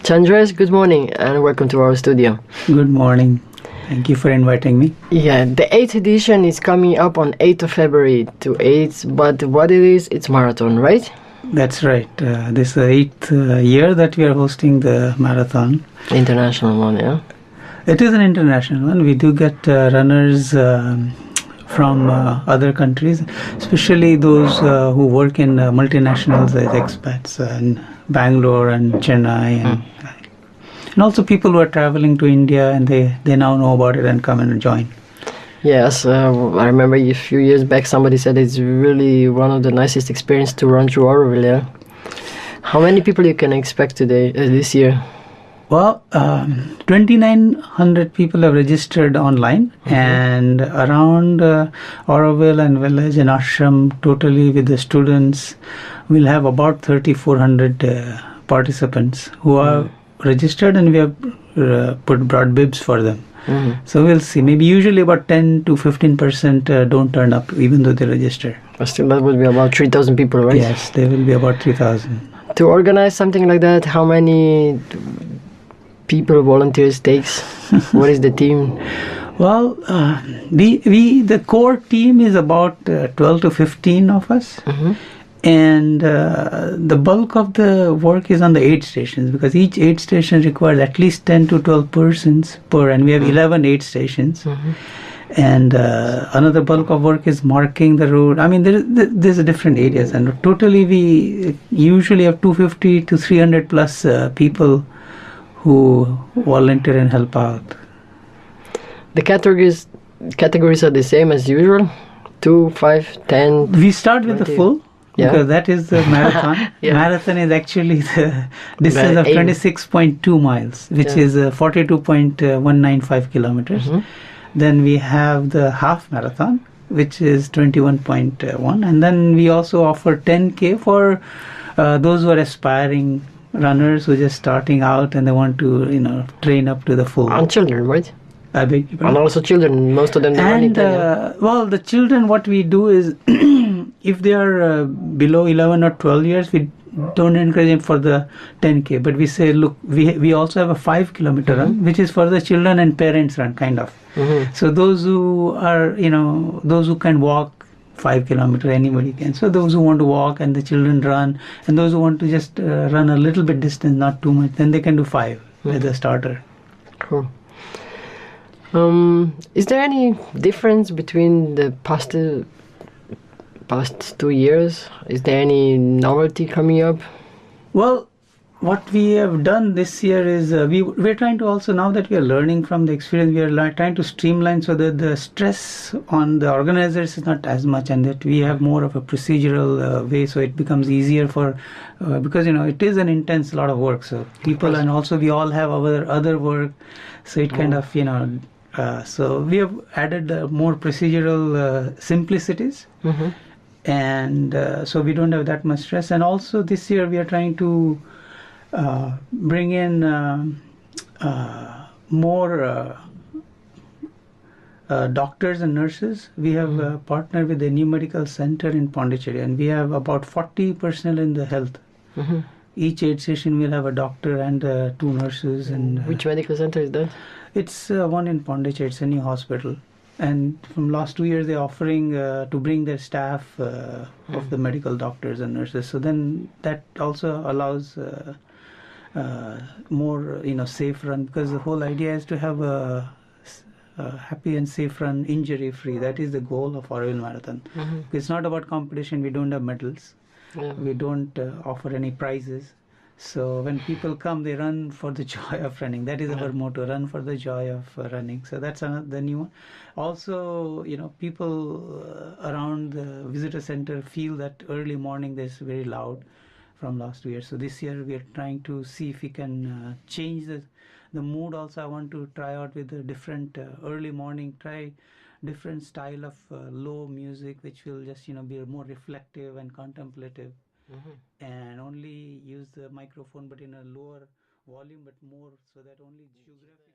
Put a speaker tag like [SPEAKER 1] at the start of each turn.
[SPEAKER 1] Chandresh, good morning and welcome to our studio.
[SPEAKER 2] Good morning. Thank you for inviting me.
[SPEAKER 1] Yeah, the 8th edition is coming up on 8th of February to 8th, but what it is, it's marathon, right?
[SPEAKER 2] That's right. This is the eighth year that we are hosting the marathon.
[SPEAKER 1] International one, yeah?
[SPEAKER 2] It is an international one. We do get runners from other countries, especially those who work in multinationals as expats in Bangalore and Chennai and also people who are traveling to India and they now know about it and come and join.
[SPEAKER 1] Yes, I remember a few years back somebody said it's really one of the nicest experiences to run through Auroville, yeah? How many people you can expect this year?
[SPEAKER 2] Well, 2,900 people have registered online, and around Auroville and village and ashram, totally with the students, we'll have about 3,400 participants who are registered, and we have brought bibs for them. So we'll see. Maybe usually about 10 to 15% don't turn up, even though they register.
[SPEAKER 1] But still, that would be about 3,000 people, right?
[SPEAKER 2] Yes, there will be about 3,000.
[SPEAKER 1] To organize something like that, how many people, volunteers takes? What is the team?
[SPEAKER 2] Well, the core team is about 12 to 15 of us. And the bulk of the work is on the aid stations, because each aid station requires at least 10 to 12 persons per, and we have 11 aid stations. And another bulk of work is marking the road. I mean, there's different areas, and totally we usually have 250 to 300 plus people who volunteer and help out.
[SPEAKER 1] The categories are the same as usual? 2, 5, 10?
[SPEAKER 2] We start with
[SPEAKER 1] 20.
[SPEAKER 2] the full.
[SPEAKER 1] Yeah.
[SPEAKER 2] Because that is the marathon.
[SPEAKER 1] Yeah.
[SPEAKER 2] Marathon is actually the distance of 26.2 miles, which is 42.195 kilometers. Then we have the half marathon, which is 21.1. And then we also offer 10K for those who are aspiring runners who are just starting out and they want to, train up to the full.
[SPEAKER 1] And children, right?
[SPEAKER 2] I beg your pardon?
[SPEAKER 1] And also children, most of them.
[SPEAKER 2] And well, the children, what we do is, if they are below 11 or 12 years, we don't encourage them for the 10K. But we say, look, we also have a 5 kilometer run, which is for the children and parents run, kind of. So those who are, those who can walk 5 kilometer, anybody can. So those who want to walk and the children run, and those who want to just run a little bit distance, not too much, then they can do 5 as a starter.
[SPEAKER 1] Cool. Is there any difference between the past 2 years? Is there any novelty coming up?
[SPEAKER 2] Well, what we have done this year is we're trying to also, now that we are learning from the experience, we are trying to streamline so that the stress on the organizers is not as much, and that we have more of a procedural way, so it becomes easier for because it is an intense lot of work. So people, and also we all have our other work, so it kind of so we have added more procedural simplicities. And so we don't have that much stress. And also this year we are trying to bring in more doctors and nurses. We have partnered with the New Medical Center in Pondicherry, and we have about 40 personnel in the health. Each aid station will have a doctor and 2 nurses. And
[SPEAKER 1] which medical center is that?
[SPEAKER 2] It's one in Pondicherry. It's a new hospital. And from last 2 years, they're offering to bring their staff of the medical doctors and nurses. So then that also allows more, safe run, because the whole idea is to have a happy and safe run, injury-free. That is the goal of Auroville Marathon. It's not about competition. We don't have medals. We don't offer any prizes. So when people come, they run for the joy of running. That is our motto: run for the joy of running. So that's the new one. Also, people around the visitor center feel that early morning is very loud from last 2 years. So this year we are trying to see if we can change the mood. Also, I want to try out with a different early morning, try different style of low music, which will just be more reflective and contemplative. And only use the microphone but in a lower volume, but more, so that only geography